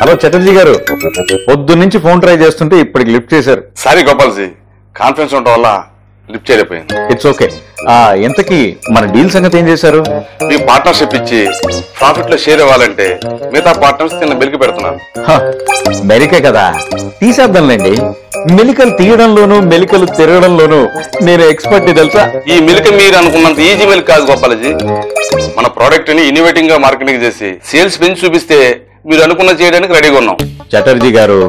Hello Chatterjee గారు, పొద్దు నుంచి ఫోన్ ట్రై చేస్తుంటే ఇప్పటికి లిఫ్ట్ చేశారు. సారీ గోపాల్జీ, కాన్ఫరెన్స్ ఉండటం వల్ల లిఫ్ట్ చేయలేకపోయింది. It's okay. ఎంతకీ మన డీల్ సంగతి ఏం చేశారు? మీకు పార్ట్నర్షిప్ ఇచ్చి ప్రాఫిట్ లో షేర్ ఇవ్వాలంటే మిగతా పార్ట్నర్స్ నిన్న మెలికి పెడుతున్నాను. మెలికే కదా, తీసేద్దాంలేండి. మెలికలు తీయడంలోనూ మెలికలు తిరగడంలోనూ నేను ఎక్స్పర్ట్ తెలుసా. ఈ మెలిక మీరు అనుకున్నంత ఈజీ మెలిక కాదు గోపాలజీ. మన ప్రోడక్ట్ ని ఇన్నోవేటింగ్ గా మార్కెటింగ్ చేసి సేల్స్ పెంచి చూపిస్తే మీరు అనుకున్న చేయడానికి రెడీగా ఉన్నాం. చటర్జీ గారు,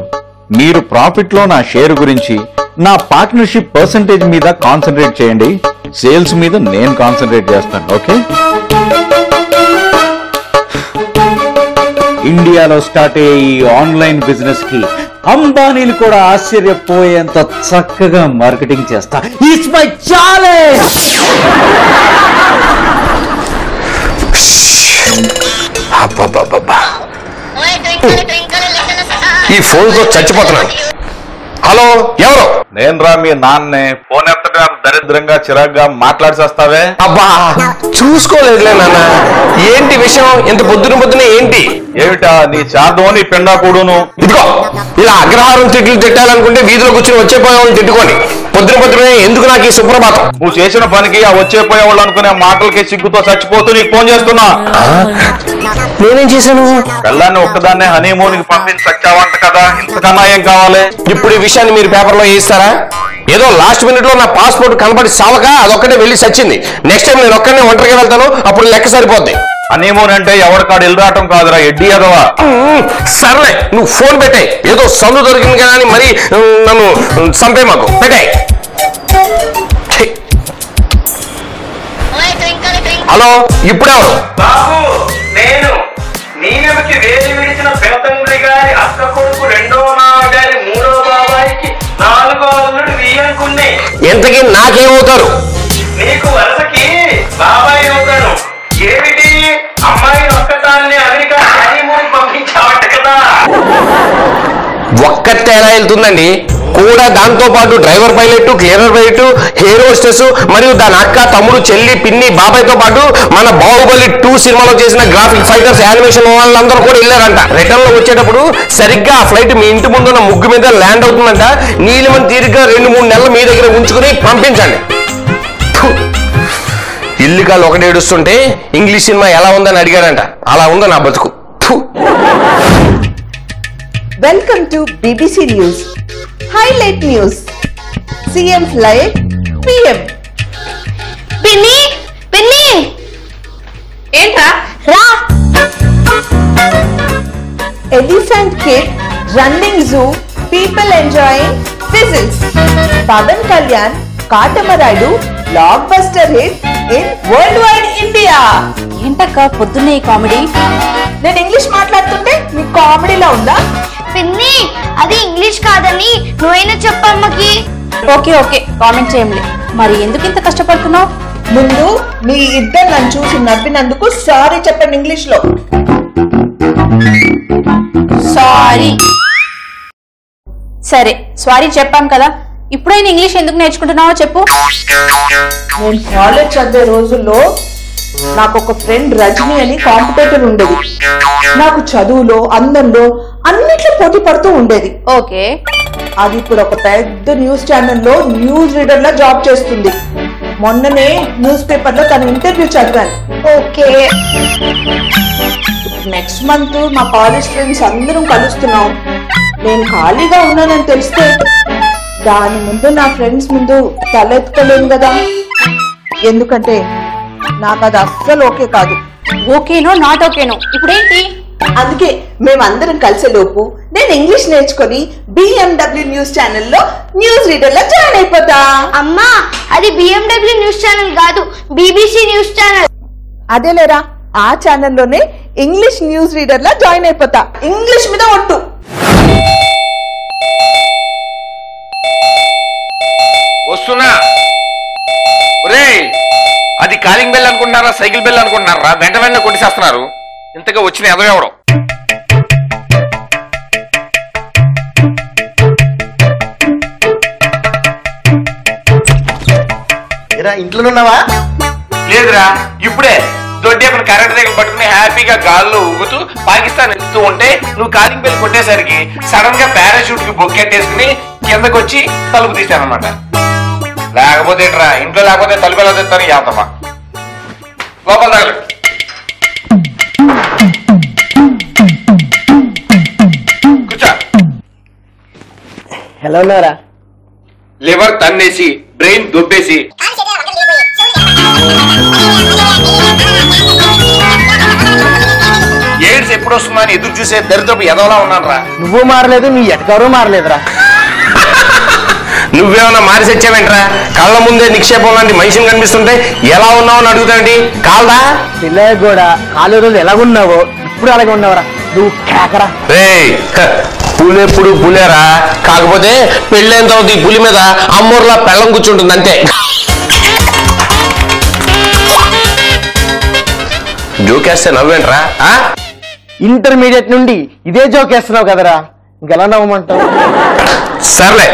మీరు ప్రాఫిట్ లో నా షేర్ గురించి, నా పార్ట్నర్షిప్ పర్సంటేజ్ మీద కాన్సన్ట్రేట్ చేయండి. సేల్స్ మీద నేను కాన్సన్ట్రేట్ చేస్తాను. ఓకే? ఇండియాలో స్టార్ట్ అయ్యే ఈ ఆన్లైన్ బిజినెస్ కి అంబానీలు కూడా ఆశ్చర్యపోయేంత చక్కగా మార్కెటింగ్ చేస్తా. It's my challenge. ఈ ఫోన్ తో చచ్చిపోతున్నాను. హలో, ఎవరు? నేను రా మీ నాన్నే. ఫోన్ ఎత్తగా దరిద్రంగా చిరాగ్గా మాట్లాడిసేస్తావే. అబ్బా, చూసుకోలేదులే నాన్న. ఏంటి విషయం? ఇంత పొద్దునే ఏంటి? ఏమిటా నీ చార్దం నీ పిండా కూడాను? ఇదిగో, ఇలా అగ్రహారం తిట్లు తిట్టాలనుకుంటే వీధిలో కూర్చొని వచ్చేపోయేవాళ్ళని తిట్టుకొని పొద్దునే ఎందుకు నాకు ఈ సుప్రభాతం? నువ్వు చేసిన పనికి ఆ వచ్చేపోయేవాళ్ళు అనుకునే మాటలకి సిగ్గుతో చచ్చిపోతూ నీకు ఫోన్ చేస్తున్నా. నేనేం చేశాను? పిల్లాన్ని ఒక్కదాన్నే హనీమూన్ కి పంపించి చచ్చావంట కదా, ఇంతకన్నా ఏం కావాలి? ఇప్పుడు ఈ విషయాన్ని మీరు పేపర్లో వేయిస్తారా? ఏదో లాస్ట్ మినిట్ లో నా పాస్పోర్ట్ కనబడి సావక అదొక్కటే వెళ్ళి సచ్చింది. నెక్స్ట్ టైం నేను ఒక్కనే ఒంటరిగా వెళ్తాను, అప్పుడు లెక్క సరిపోద్ది. హనీమూన్ అంటే ఎవరికాడు ఇల్లు రావటం కాదురా, ఎడ్డీ అదవా. సర్లే, నువ్వు ఫోన్ పెట్టాయి. ఏదో సందు దొరికింది కదా అని మరి నన్ను చంపే మాకు పెట్టాయి. హలో, ఇప్పుడెవరు? బాబు, నేను నీయమకి వేసి విడిచిన పెద్దండ్రి గారి అక్క కొడుకు రెండో మావ గారి మూడో బాబాయికి నాలుగో అల్లుడు వీయనుకున్నాయి. ఎంతకీ నాకేమవుతారు? నీకు వరుసకి బాబాయ్ అవుతాను. ఏమిటి, అమ్మాయిని ఒక్కదాన్ని అమెరికా హనీమూన్ పంపించావట కదా? ఒక్కతే ఎలా వెళ్తుందండి? కూడా దాంతో పాటు driver pilot, cleaner pilot, hair hostess మరియు దాని అక్క, తమ్ముడు, చెల్లి, పిన్ని, బాబాయ్తో పాటు మన బాహుబలి 2 సినిమాలో చేసిన గ్రాఫిక్ ఫైటర్స్, యానిమేషన్ వాళ్ళందరూ కూడా వెళ్ళారంట. రిటర్న్ లో వచ్చేటప్పుడు సరిగ్గా ఆ ఫ్లైట్ మీ ఇంటి ముందున్న ముగ్గు మీద ల్యాండ్ అవుతుందంట. నీలిమని తీరిగ్గా 2-3 నెలలు మీ దగ్గర ఉంచుకుని పంపించండి. ఇల్లుకాలు ఒకటి ఏడుస్తుంటే ఇంగ్లీష్ సినిమా ఎలా ఉందని అడిగారంట. అలా ఉందో నా బతుకు. Welcome to BBC News. Highlight News. CM Flight PM. పిన్ని పిన్ని ఏంట్రా రా. Elephant Kid running zoo. People enjoying whistles. Pavan Kalyan Katamaradu blockbuster hit in worldwide India. ఏంటక్క పొద్దున్నే ఈ కామెడీ? నేను ఇంగ్లీష్ మాట్లాడుతుంటే మీకు కామెడీలా ఉందా? పిన్ని, అది ఇంగ్లీష్ కాదని నువ్వైనా చెప్పమ్మకి. ఓకే ఓకే, కామెంట్ చేయంలే. మరి ఎందుకు ఇంత కష్టపడుతున్నావు? ముందు మీ ఇద్దరు నన్ను చూసి నవ్వినందుకు సారీ చెప్పండి ఇంగ్లీష్ లో. సారీ. సరే, సారీ చెప్పాం కదా, ఇప్పుడైనా ఇంగ్లీష్ ఎందుకు నేర్చుకుంటున్నావో చెప్పు. నేను కాలేజ్ చదివే రోజుల్లో నాకు ఒక ఫ్రెండ్ రజని అని కాంపిటేటర్ ఉండేది. నాకు చదువులో, అందంలో అన్నిట్లో పోటీ పడుతూ ఉండేది. ఓకే. అది ఇప్పుడు ఒక పెద్ద న్యూస్ ఛానల్లో న్యూస్ రీడర్ లా జాబ్ చేస్తుంది. మొన్ననే న్యూస్ పేపర్ లో తన ఇంటర్వ్యూ చదివాను. ఓకే. నెక్స్ట్ మంత్ మా కాలేజ్ ఫ్రెండ్స్ అందరం కలుస్తున్నాం. నేను ఖాళీగా ఉన్నానని తెలిస్తే దాని ముందు నా ఫ్రెండ్స్ ముందు తలెత్తుకోలేను కదా. ఎందుకంటే నాకు అది అస్సలు ఓకే కాదు. ఓకేనో నాట్ ఓకేనో ఇప్పుడేంటి? అందుకే మేమందరం కలిసే లోపు నేను ఇంగ్లీష్ నేర్చుకొని BMW న్యూస్ ఛానల్లో న్యూస్ రీడర్ లా జాయిన్ అయిపోతా. అమ్మా, అది BMW న్యూస్ ఛానల్ కాదు, BBC న్యూస్ ఛానల్. అదేలేరా, ఆ ఛానల్లోనే ఇంగ్లీష్ న్యూస్ రీడర్ లా జాయిన్ అయిపోతా. ఇంగ్లీష్ మీద ఒట్టు. వస్తున్నా. అది కాలింగ్ బెల్ అనుకుంటున్నారా, సైకిల్ బెల్ అనుకుంటున్నారా? వెంట వెంటనే కొట్టిసేస్తున్నారు. ఇంతగా వచ్చిన ఎవరెవరో. ఇంట్లో ఉన్నావా? లేదురా, ఇప్పుడే దొడ్డి అక్కడ కరెంట్ దగ్గర పట్టుకుని హ్యాపీగా గాల్లో ఊగుతూ పాకిస్తాన్ వెళ్తూ ఉంటే నువ్వు కాలింగ్ బెల్ కొట్టేసరికి సడన్ గా పారాషూట్ కి బొక్కెట్టేసుకుని కిందకు వచ్చి తలుపు తీశానమాట. లేకపోతే ఏంట్రా, ఇంట్లో లేకపోతే తలుపు ఎలా తెస్తాను యాతమ్మా. లోపల తగలు. కూర్చో. ఎలా ఉన్నారా? లివర్ తన్నేసి బ్రెయిన్ దొబ్బేసి ఎయిడ్స్ ఎప్పుడు వస్తుందా అని ఎదురు చూసే దరిద్రపు ఎదవలా ఉన్నాను రా. నువ్వు మారలేదు, నీ ఎటకారు మారలేదురా. నువ్వేమన్నా మారి తెచ్చావేంట్రా? కళ్ళ ముందే నిక్షేపం లాంటి మనిషిని కనిపిస్తుంటే ఎలా ఉన్నావు అని అడుగుతాండి. కాల్దా పిల్లయ్య కూడా కాలు రోజులు ఎలా ఉన్నావో ఇప్పుడు అలాగే ఉన్నావురా. నువ్వు కేకరా. పులెప్పుడు పులేరా, కాకపోతే పెళ్ళైన తర్వాత ఈ పులి మీద అమ్మూర్లా పెళ్ళం కూర్చుంటుంది అంతే. జోకేస్తే నవ్వేంట్రా? ఇంటర్మీడియట్ నుండి ఇదే జోక్ వేస్తున్నావు కదరా, ఇంకెలా నవ్వమంటావు? సర్లే,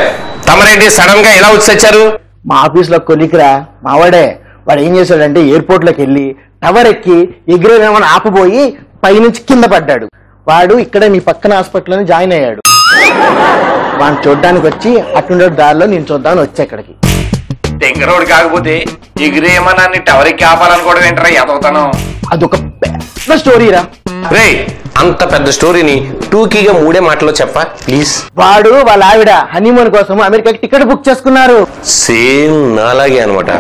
తమరేంటి సడన్ గా ఎలా వచ్చి వచ్చారు? మా ఆఫీస్ లో కొలికిరా మావాడే. వాడు ఏం చేశాడంటే ఎయిర్పోర్ట్ లోకి వెళ్ళి టవర్ ఎక్కి ఎగిరేమని ఆపబోయి పైనుంచి కింద పడ్డాడు. వాడు ఇక్కడే మీ పక్కన హాస్పిటల్లోనే జాయిన్ అయ్యాడు. వాడిని చూడ్డానికి వచ్చి అటుండే దారిలో నేను చూద్దామని వచ్చా ఇక్కడికి. దగ్గరోడు కాకపోతే ఎగిరేమనాన్ని టవర్ ఎక్కి ఆపాలనుకోవడం ఏంట్రా ఎదవుతాను? అదొక పెద్ద స్టోరీరా. రే, అంత పెద్ద స్టోరీని టూకీగా 3 మాటల్లో చెప్పా ప్లీజ్. వాడు వాళ్ళ ఆవిడ హనీమూన్ కోసం అమెరికాకి టికెట్ బుక్ చేసుకున్నారు. సేమ్ నాలాగే అనమాట.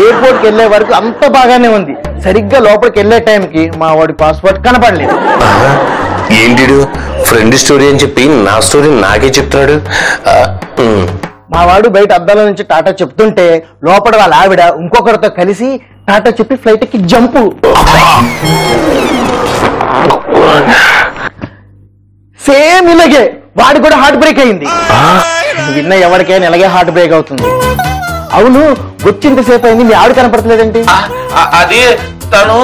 ఎయిర్పోర్ట్ కి వెళ్లే వరకు అంత బాగానే ఉంది. సరిగ్గా లోపలికి వెళ్లే టైంకి మా వాడి పాస్పోర్ట్ కనపడలేదు. ఏంటి ఫ్రెండ్ స్టోరీ అని చెప్పి నా స్టోరీ నాకే చెప్తున్నాడు. మా వాడు బయట అద్దాల నుంచి టాటా చెప్తుంటే లోపల వాళ్ళ ఆవిడ ఇంకొకరితో కలిసి టాటా చెప్పి ఫ్లైట్ కి జంపు. సేమ్ ఇలాగే వాడి కూడా హార్ట్ బ్రేక్ అయింది. విన్న ఎవరికైనా ఇలాగే హార్ట్ బ్రేక్ అవుతుంది. అవును, వచ్చింతసేపు అయింది, మీ ఆవిడ కనపడలేదేంటి? అది తను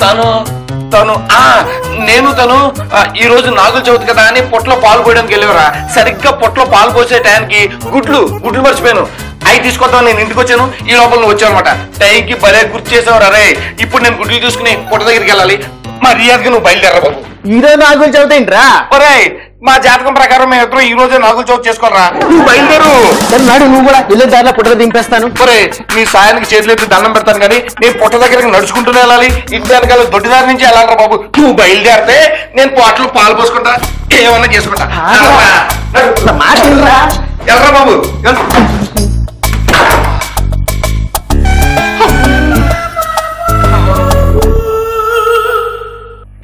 తను తను నేను తను ఈ రోజు నాగుల చవితి కదా అని పొట్లో పాలు పోయడానికి వెళ్ళేవరా. సరిగ్గా పొట్లో పాలు పోసే టైంకి గుడ్లు మర్చిపోయాను. అవి తీసుకొద్దాం నేను ఇంటికి వచ్చాను. ఈ లోపల నువ్వు వచ్చావు అనమాట. టైంకి భలే గుర్తు చేసావు రే. ఇప్పుడు నేను గుడ్లు తీసుకుని పొట్ట దగ్గరికి వెళ్ళాలి. మర్యాదగా నువ్వు బయలుదేరా బాబు. ఈరోజు నాగులు చవితి ఏంట్రా? ఒరే, మా జాతకం ప్రకారం మేము ఇద్దరు ఈ రోజే నాగుల చవితి చేసుకోరా. నువ్వు బయలుదేరు. నాడు నువ్వు కూడా వెళ్ళే దారిలో పుట్టలు దింపేస్తాను. ఒరే, నీ సాయానికి చేతులెత్తి దండం పెడతాను కానీ నేను పొట్ట దగ్గరికి నడుచుకుంటూనే వెళ్ళాలి. ఇంటి వెనకాల దొడ్డిదారి నుంచి వెళ్ళాలరా బాబు. నువ్వు బయలుదేరితే నేను పొట్టలు పాలు పోసుకుంటా, ఏమన్నా చేసుకుంటా. వెళ్ళరా బాబు.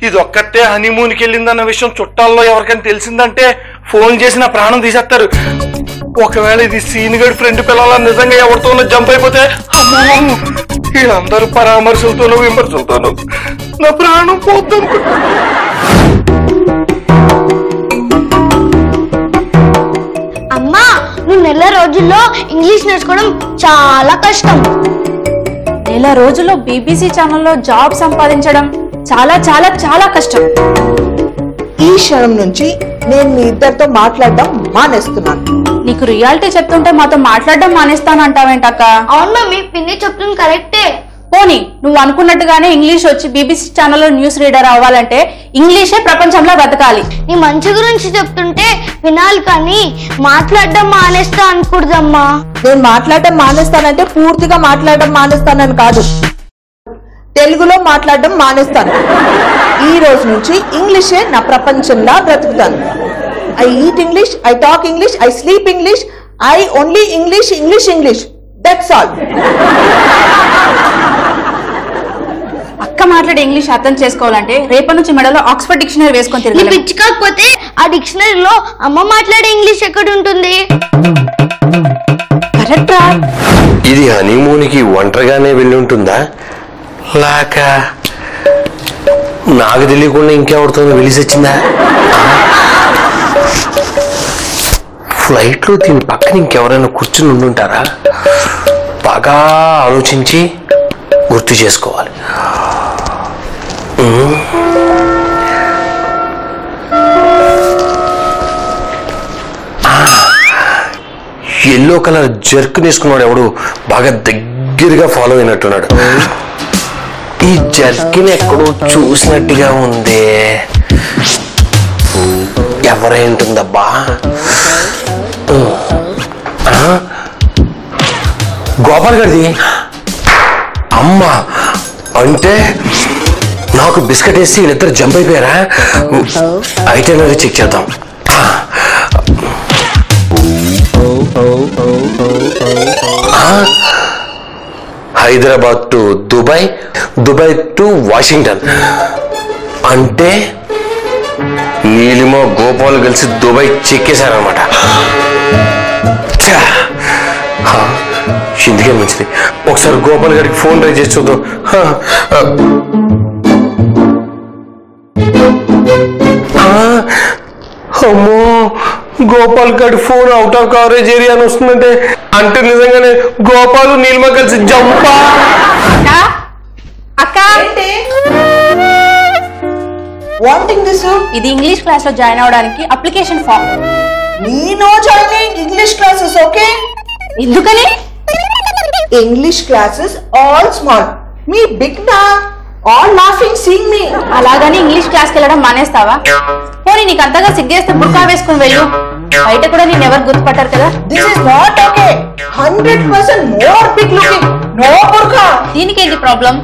ఇది ఒక్కటే హనీమూన్కి వెళ్ళిందన్న విషయం చుట్టాల్లో ఎవరికైనా తెలిసిందంటే ఫోన్ చేసి నా ప్రాణం తీసేస్తారు. ఒకవేళ ఇది సీనిగడ్ ఫ్రెండ్ పిల్లల నిజంగా ఎవరితోనో జంప్ అయిపోతే వీళ్ళందరూ పరామర్శలతోనూ విమర్శలతోనూ నా ప్రాణం పోతాను. అమ్మా, నువ్వు నెల రోజుల్లో ఇంగ్లీష్ నేర్చుకోవడం చాలా కష్టం. నెల రోజుల్లో బీబీసీ ఛానల్లో జాబ్ సంపాదించడం చాలా చాలా చాలా కష్టం. ఈ క్షణం నుంచి నేను మీ ఇద్దరితో మాట్లాడడం మానేస్తున్నాను. నీకు రియాలిటీ చెప్తుంటే మాతో మాట్లాడడం మానేస్తాను అంటావేంటక్క? అవును మమ్మీ, పిన్ని చెప్తుంది కరెక్టే. పోనీ నువ్వు అనుకున్నట్టుగానే ఇంగ్లీష్ వచ్చి బీబీసీ ఛానల్లో న్యూస్ రీడర్ అవ్వాలంటే ఇంగ్లీషే ప్రపంచంలో బ్రతకాలి. నీ మంచి గురించి చెప్తుంటే వినాలి కానీ మాట్లాడడం మానేస్తా అనకూడదమ్మా. నేను మాట్లాడడం మానేస్తానంటే పూర్తిగా మాట్లాడడం మానేస్తానని కాదు, తెలుగులో మాట్లాడడం మానేస్తాను. ఈ రోజు నుంచి ఇంగ్లీషే నా ప్రపంచంలా బ్రతుకుతాను. I eat English, I talk English, I sleep English, I only English English English, that's all. అక్క మాట్లాడే ఇంగ్లీష్ అర్థం చేసుకోవాలంటే రేపటి నుంచి మెడలో ఆక్స్ఫర్డ్ డిక్షనరీ వేసుకొని నీ తిరగాలి. పిచ్చి కాకపోతే ఆ డిక్షనరీలో అమ్మ మాట్లాడే ఇంగ్లీష్ ఎక్కడ ఉంటుంది? కరెక్టా? ఇది హనీమూన్కి ఒంటరిగానే వెళ్ళి ఉంటుందా, లేక నాకు తెలియకుండా ఇంకెవరితో వెలిసి వచ్చిందా? ఫ్లైట్లో దీని పక్కన ఇంకెవరైనా కూర్చుని ఉండుంటారా? బాగా ఆలోచించి గుర్తు చేసుకోవాలి. ఎల్లో కలర్ జర్క్ తీసుకున్నాడు ఎవడు బాగా దగ్గరగా ఫాలో అయినట్టున్నాడు. ఈ జర్కిన్ ఎక్కడో చూసినట్టుగా ఉంది. ఎవరేంటుందబ్బా? గోపాల్ గారిది. అమ్మా, అంటే నాకు బిస్కెట్ వేసి వీళ్ళిద్దరు జంప్ అయిపోయారా? అయితే నాకు చెక్ చేద్దాం. Hyderabad to Dubai, Dubai to Washington. అంటే నీలిమో గోపాల్ కలిసి దుబాయ్ చెక్కేశారనమాట. ఇందుకే మంచిది. ఒకసారి గోపాల్ గారికి ఫోన్ ట్రై చేసి చూద్దాం. అమ్మో, గోపాల్ గారి phone out of coverage area అని వస్తుందంటే అంటే నిజంగానే గోపాల్ నీలిమ కలిసి జంపా. అక్క, వాంటింగ్ దిస్. ఇది ఇంగ్లీష్ క్లాస్ లో జాయిన్ అవడానికి అప్లికేషన్ ఫామ్. నేను జాయినింగ్ ఇంగ్లీష్ క్లాసెస్. ఓకే, ఎందుకని? ఇంగ్లీష్ క్లాసెస్ ఆల్ స్మాల్, మీ బిగ్ నా ఆల్ లాఫింగ్ సీయింగ్ మీ. అలాగని ఇంగ్లీష్ క్లాస్కి వెళ్ళడం మానేస్తావా? పోనీ నీకు అంతగా సిగ్గేస్తే బుర్కా వేసుకుని వెళ్ళు. బయట కూడా నేను ఎవరు గుర్తుపట్టారు కదా. This is not okay. 100% more big looking. No burqa. దీనికి ఏంటి ప్రాబ్లం?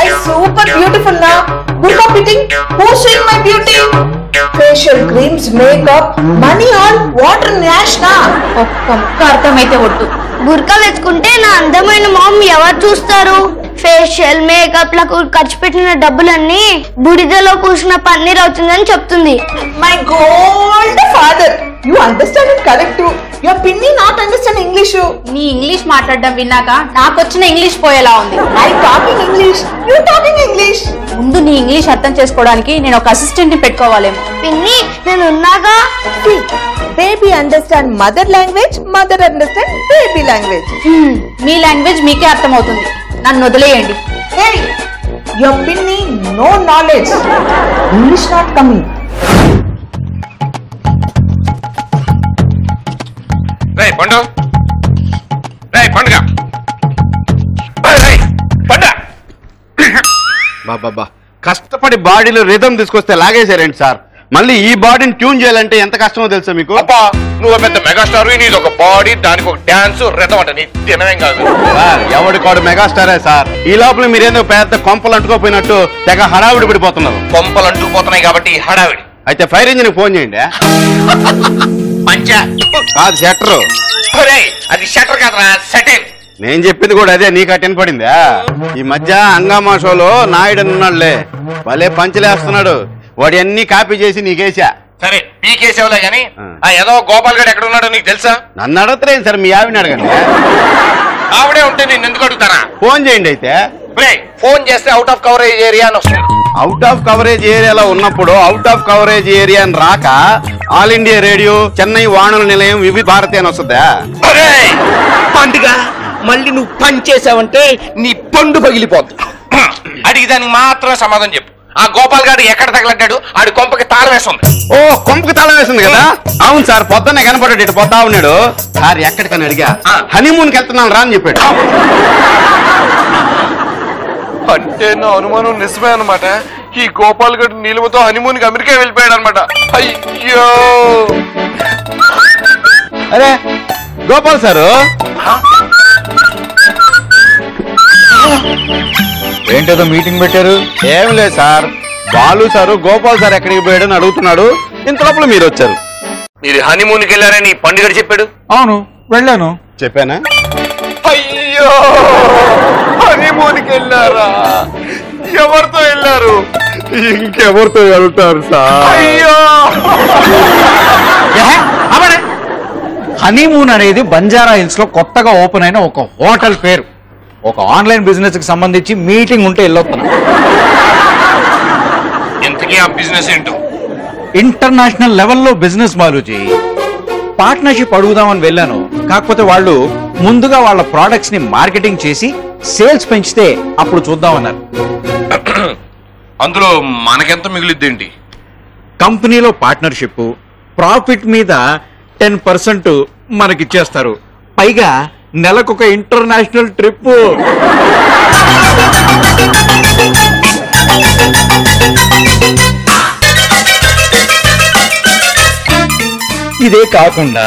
ఐ సూపర్ బ్యూటిఫుల్ నా. Burqa fitting. Who seeing my beauty? Facial creams, makeup, money on water న్యాష్ నా. ఒక్క ముక్క అర్థమైతే ఒట్టు. బుర్కా వేసుకుంటే నా అందమైన మామ్ ఎవరు చూస్తారు? ఫేషియల్ మేకప్ లకు ఖర్చు పెట్టిన డబ్బులన్నీ బుడిదలో పూసిన పన్నీర్ అవుతుందని చెప్తుంది. My gold father, you understand it correct. Your పిన్ని నాట్ అండర్స్టాండ్ ఇంగ్లీష్. నీ ఇంగ్లీష్ మాట్లాడడం విన్నాక నాకు వచ్చిన ఇంగ్లీష్ పోయేలా ఉంది. I talking English, you talking English. ముందు నీ ఇంగ్లీష్ అర్థం చేసుకోవడానికి నేను ఒక అసిస్టెంట్ ని పెట్టుకోవాలేమో. పిన్ని, నేను ఉన్నాగా. Baby understand mother language, mother understand baby language. మీ లాంగ్వేజ్ మీకే అర్థమవుతుంది. నన్ను వదిలేయండి. Hey, your pinny no knowledge. English not coming. రేయ్ పండు, రేయ్ పండుగ, పండు. బాబా, కష్టపడి బాడీలో రిథం తీసుకొస్తే లాగేశారేంటి సార్? మళ్ళీ ఈ బాడీని ట్యూన్ చేయాలంటే ఎంత కష్టమో తెలుసా మీకు? అబ్బా, నువ్వు పెద్ద మెగాస్టార్, నీది ఒక బాడీ, దానికి ఒక డాన్స్ రిథం అంటే నీ తినవేం కాదు సార్. ఎవడికోడు మెగాస్టారే సార్. ఈ లోపల మీరేందో పెద్ద కొంపలు అంటుకోపోయినట్టు తెగ హడావిడి పడిపోతున్నారు. కొంపలు అంటుకుపోతున్నాయి కాబట్టి హడావిడి. అయితే ఫైర్ ఇంజిన్ ఫోన్ చేయండి. పంచా కాదు షట్టరు. అది షట్టర్ కాదురా, సెటిల్. నేను చెప్పింది కూడా అదే, నీకు అటెన్ పడిందా? ఈ మధ్య హంగామా షోలో నాయుడు ఉన్నాడులే, భలే పంచలేస్తున్నాడు. వాడి అన్ని కాపీ చేసి నీకేసా. సరే పీకేసేవలే గాని ఆ ఏదో గోపాల్ గడ్ ఎక్కడ ఉన్నాడో నీకు తెలుసా? నన్ను అడగలేదు సార్, మీ ఆవిడని అడగండి. ఆవిడే ఉంటే నేను ఎందుకు అడుగుతానా? ఫోన్ చేయండి. అయితే ఫోన్ చేస్తే అవుట్ ఆఫ్ కవరేజ్ ఏరియా అని వస్తుంది. అవుట్ ఆఫ్ కవరేజ్ ఏరియాలో ఉన్నప్పుడు అవుట్ ఆఫ్ కవరేజ్ ఏరియా అని రాక ఆల్ ఇండియా రేడియో, చెన్నై వాణుల నిలయం, వివిధ భారతి అని వస్తుందా? పండుగ మళ్ళీ నువ్వు పని చేసావంటే నీ పండు పగిలిపోద్ది. అడిగి దానికి మాత్రమే సమాధానం చెప్పు. ఆ గోపాల్ గారు ఎక్కడ తగలంటాడు? ఆడి కొంపకి తాళం వేస్తుంది. ఓ, కొంపకి తాళం వేస్తుంది కదా? అవును సార్, పొద్దున్నే కనపడ్డాడు, ఇటు పోతా ఉన్నాడు. సార్ ఎక్కడికని అడిగా, హనీమూన్కి వెళ్తున్నాను రా అని చెప్పాడు. అంటే నా అనుమానం నిజమే అనమాట. ఈ గోపాల్ గడ్ నీలుమతో హనీమూన్ కి అమెరికా వెళ్ళిపోయాడు అనమాట. అయ్యో, అరే గోపాల్ సారు, ఏంటో మీటింగ్ పెట్టారు? ఏం లేదు sir, Balu sir Gopal sir ఎక్కడికి పోయాడని అడుగుతున్నాడు. ఇంత లోపల మీరు వచ్చారు. మీరు హనీమూన్కి వెళ్ళారని పండుగ చెప్పాడు. అవును, వెళ్ళాను. చెప్పానా? అయ్యో, హనీమూన్కి వెళ్ళారా? ఎవరితో వెళ్ళారు? ఇంకెవరితో వెళ్తారు సార్? అయ్యో, హనీమూన్ అనేది బంజారా హిల్స్ లో కొత్తగా ఓపెన్ అయిన ఒక హోటల్ పేరు. ఒక ఆన్లైన్ బిజినెస్ కి సంబంధించి మీటింగ్ ఉంటే వెళ్ళొస్తున్నా. ఇంతకీ ఆ బిజినెస్ ఏంటో? ఇంటర్నేషనల్ లెవెల్లో బిజినెస్ బాలూజీ. పార్ట్నర్షిప్ అడుగుదామని వెళ్ళాను, కాకపోతే వాళ్ళు ముందుగా వాళ్ళ ప్రోడక్ట్స్ ని మార్కెటింగ్ చేసి సేల్స్ పెంచితే అప్పుడు చూద్దామన్నారు. అందులో మనకెంత మిగిలిద్దేంటి? కంపెనీలో పార్ట్నర్షిప్, ప్రాఫిట్ మీద 10% మనకిచ్చేస్తారు. పైగా నెలకొక ఇంటర్నేషనల్ ట్రిప్. ఇదే కాకుండా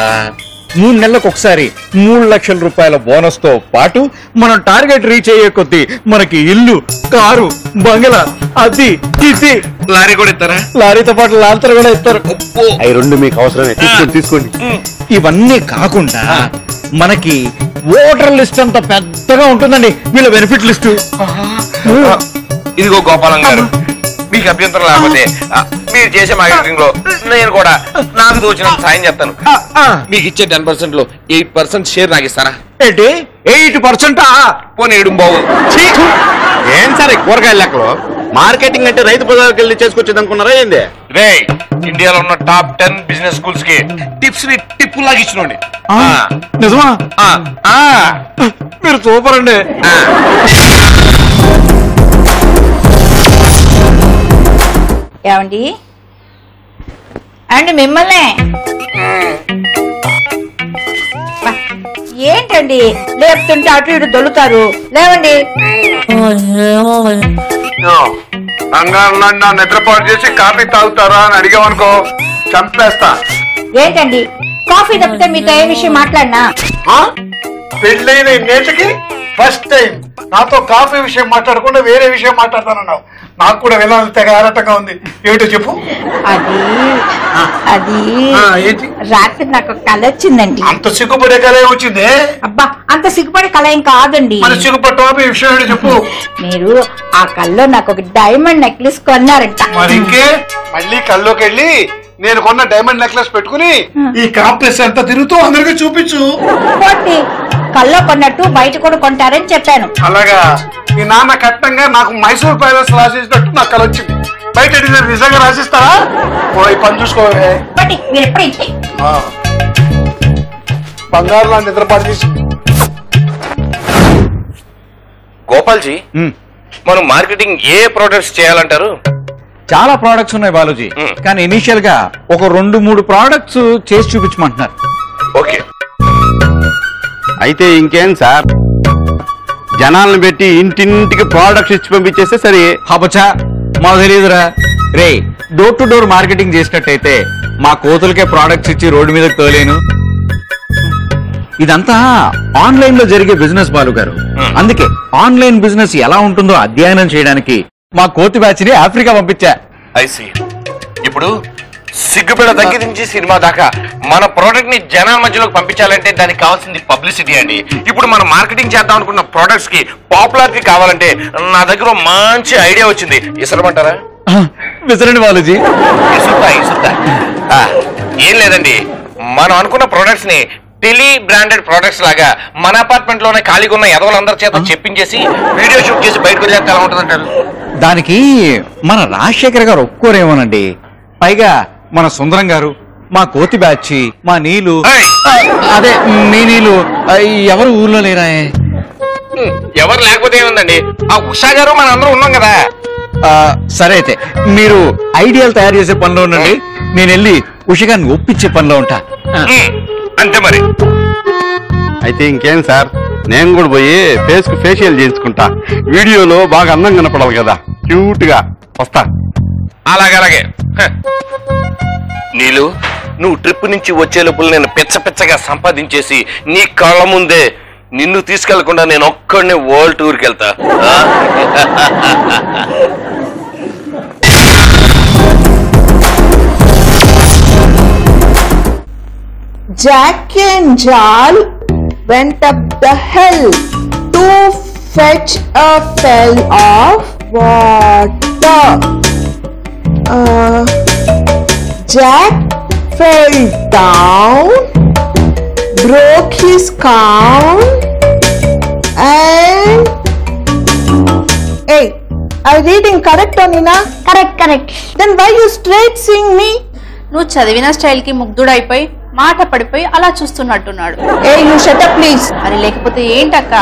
3 నెలలకు ఒకసారి 3 లక్షల రూపాయల బోనస్ తో పాటు మనం టార్గెట్ రీచ్ అయ్యే కొద్దీ మనకి ఇల్లు, కారు, బంగళా, అది ఇది. లారీ కూడా ఇస్తారా? లారీతో పాటు లాంతర్ కూడా ఇస్తారు. అవి 2 మీకు అవసరమే, తీసుకోండి. ఇవన్నీ కాకుండా మనకి ఓటర్ లిస్ట్ అంత పెద్దగా ఉంటుందండి, వీళ్ళ బెనిఫిట్ లిస్టు. ఇదిగో గోపాలం గారు, మీకు అభ్యంతరం లేకపోతే మీరు చేసే మార్కెటింగ్ లో నేను కూడా నాకు తోచిన సాయం చేస్తాను. మీకు ఇచ్చే 10% లో 8% షేర్ నాకు ఇస్తారా? ఏంటి 8%? పోనీ 7 బావు. ఏం సరే కూరగాయల లెక్కలో మార్కెటింగ్ అంటే రైతు బజార్కి వెళ్ళి చేసుకొచ్చేది అనుకున్నారా ఏంది? రే, ఇండియాలో ఉన్న టాప్ 10 బిజినెస్ స్కూల్స్ కి టిప్స్ ని టిప్పు లాగా ఇచ్చినోండి. నిజమా? మీరు సూపర్ అండి. ఏమండి అండి మిమ్మల్ని ఏంటండి లేపుతుంటే అటు ఇటు దొల్లుతారు? లేవండి. నిద్రపాటు చేసి కాఫీ తాగుతారా అని అడిగామనుకో చంపేస్తా. ఏంటండి కాఫీ తప్పితే మీతో ఏ విషయం మాట్లాడినా? పెళ్ళైన నేటికి ఫస్ట్ టైం నాతో కాఫీ విషయం మాట్లాడకుండా వేరే విషయం మాట్లాడతానన్నావు. నాకు కూడా వెళ్ళాలని తెగ ఆరాటంగా ఉంది. ఏమిటో చెప్పు. అది ఏంటి? రాత్రి నాకు కళ వచ్చిందండి. అంత సిగ్గుపడే కళ వచ్చింది? అబ్బా, అంత సిగ్గుపడే కళ ఏం కాదండి. మన సిగ్గుపట్టవా ఈ విషయం ఏంటో చెప్పు. మీరు ఆ కళ్ళలో నాకు ఒక డైమండ్ నెక్లెస్ కొన్నారంట. మరి ఇంకే మళ్ళీ కల్లోకి వెళ్ళి నేను కొన్న డైమండ్ నెక్లెస్ పెట్టుకుని ఈ కాంప్లెక్స్ అంతా తిరుగుతూ అందరికీ చూపించు. కల్లో కొన్నట్టు బయట కూడా కొంటారని చెప్పాను. అలాగా? మీ నాన్న కట్నంగా నాకు మైసూర్ ప్యాలెస్ రాసేసినట్టు నాకు కళ వచ్చింది. బయట డిజైన్ నిజంగా రాసిస్తారా? ఈ పని చూసుకోవే. బంగారు లాంటి నిద్రపాటు తీసి. గోపాల్జీ, మనం మార్కెటింగ్ ఏ ప్రొడక్ట్స్ చేయాలంటారు? చాలా ప్రోడక్ట్స్ ఉన్నాయి బాలాజీ, కానీ ఇనిషియల్ గా ఒక 2-3 ప్రోడక్ట్స్ చేసి చూపించమంటున్నారు. ఓకే, అయితే ఇంకేం సార్, జనాలను పెట్టి ఇంటింటికి ప్రోడక్ట్స్ ఇచ్చి పంపించేస్తే సరే. హబచా, మాకు తెలియదురా. రే, డోర్ టు డోర్ మార్కెటింగ్ చేసినట్టయితే మా కోతులకే ప్రోడక్ట్స్ ఇచ్చి రోడ్డు మీదకి తోలేను. ఇదంతా ఆన్లైన్ లో జరిగే బిజినెస్ బాలు గారు. అందుకే ఆన్లైన్ బిజినెస్ ఎలా ఉంటుందో అధ్యయనం చేయడానికి మా కోతి బ్యాచ్ ని ఆఫ్రికా పంపించా. ఐసి, ఇప్పుడు సిగ్గుపేడ దగ్గర నుంచి సినిమా దాకా మన ప్రోడక్ట్ ని జనాల మధ్యలోకి పంపించాలంటే దానికి కావాల్సింది పబ్లిసిటీ అండి. ఇప్పుడు మనం మార్కెటింగ్ చేద్దాం అనుకున్న ప్రోడక్ట్స్ కి పాపులారిటీ కావాలంటే నా దగ్గర మంచి ఐడియా వచ్చింది. ఇసరమంటారా? విసరండి బాలాజీ. ఇసురుతా. ఏం లేదండి, మనం అనుకున్న ప్రోడక్ట్స్ ని టెలి బ్రాండెడ్ ప్రొడక్ట్స్ లాగా మన అపార్ట్మెంట్ లోనే ఖాళీగా ఉన్న ఎదవలందరి చేత చెప్పించేసి వీడియో షూట్ చేసి బయటకు వెళ్ళేస్తే ఎలా ఉంటుందంటారు? దానికి మన రాజశేఖర్ గారు ఒప్పుకోరేమోనండి. పైగా మన సుందరం గారు, మా కోతి బ్యాచ్, మా నీలు, అదే మీ నీలు ఎవరు ఊర్లో లేరా? ఎవరు లేకపోతే ఏముందండి, ఆ ఉషా గారు మన అందరూ ఉన్నాం కదా. సరే, అయితే మీరు ఐడియాలు తయారు చేసే పనిలో ఉండండి, నేను వెళ్ళి ఉష గారిని ఒప్పించే పనిలో ఉంటా. అంతే మరి. అయితే ఇంకేం సార్, నేను కూడా పోయి ఫేస్ కు ఫేషియల్ చేయించుకుంటా. వీడియోలో బాగా అందంగా కనపడాలి కదా, క్యూట్ గా. వస్తా. అలాగే. నీలు, నువ్వు ట్రిప్ నుంచి వచ్చే లోపల నేను పిచ్చగా సంపాదించేసి నీ కళ్ళ ముందే నిన్ను తీసుకెళ్లకుండా నేను ఒక్కడినే వరల్డ్ టూర్కి వెళ్తా. Jack and Jal went up the hill to fetch a pail of water. Jack fell down, broke his crown, and hey, are you reading correct or Nina? Correct. Then why you straight seeing me? నువ్వు చదివిన style కి ముగ్ధుడైపోయి మాట పడిపోయి అలా చూస్తున్నట్టున్నాడు. Hey, you shut up please. మరి లేకపోతే ఏంటక్క,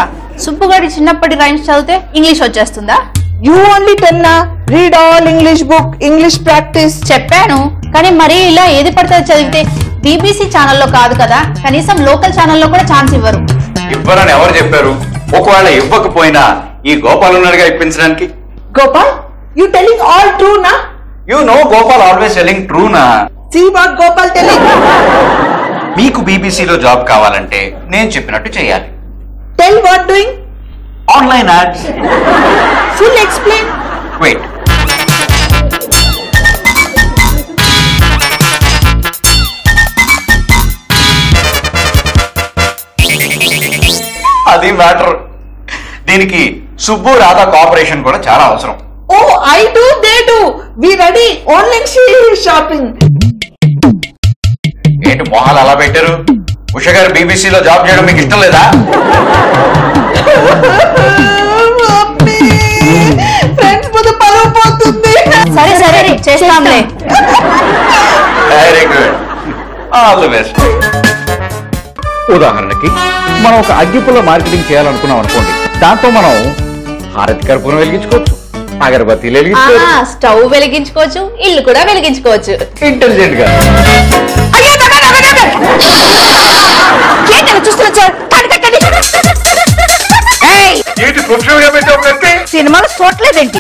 సుబ్బుగాడి చిన్నప్పటి రైమ్స్ చదివితే ఇంగ్లీష్ వచ్చేస్తుందా? You only tell na, read all English book, English practice. చెప్పాను, కానీ మరీ ఇలా ఏది పడితే చదివితే బీబీసీ ఛానల్లో కాదు కదా, కనీసం లోకల్ ఛానల్లో కూడా ఛాన్స్ ఇవ్వరు. ఇవ్వరని ఎవరు చెప్పారు? ఒకవేళ ఇవ్వకపోయినా ఈ గోపాల్ ఉన్నాడుగా ఇప్పించడానికి. Gopal, you telling all true నా? You know Gopal always telling true నా. See what Gopal telling. మీకు బీబీసీలో జాబ్ కావాలంటే నేను చెప్పినట్టు చేయాలి. Tell what doing. Online ads. Full explain. Wait. అది మ్యాటర్. దీనికి సుబ్బు రాధా కోఆపరేషన్ కూడా చాలా అవసరం. Oh I do, they do, we ready. Online shopping. ఏంటి మొహాలు అలా పెట్టారు? ఉష గారు బీబీసీలో జాబ్ చేయడం మీకు ఇష్టం లేదా? ఫ్రెండ్స్ ముందు పరువు పోతుంది. సరే సరే చేస్తాంలే. Very good, all the best. ఉదాహరణకి మనం ఒక అగ్గిపుల్ల మార్కెటింగ్ చేయాలనుకున్నాం అనుకోండి. దాంతో మనం హారతి కర్పూరం వెలిగించుకోవచ్చు, అగరబత్తీలు వెలిగించుకోవచ్చు, స్టవ్ వెలిగించుకోవచ్చు, ఇల్లు కూడా వెలిగించుకోవచ్చు. ఇంటెలిజెంట్ గా. ఏంటి ప్రొఫెషనల్ గా పెట్టావు? సినిమాలు చూడలేదేంటి?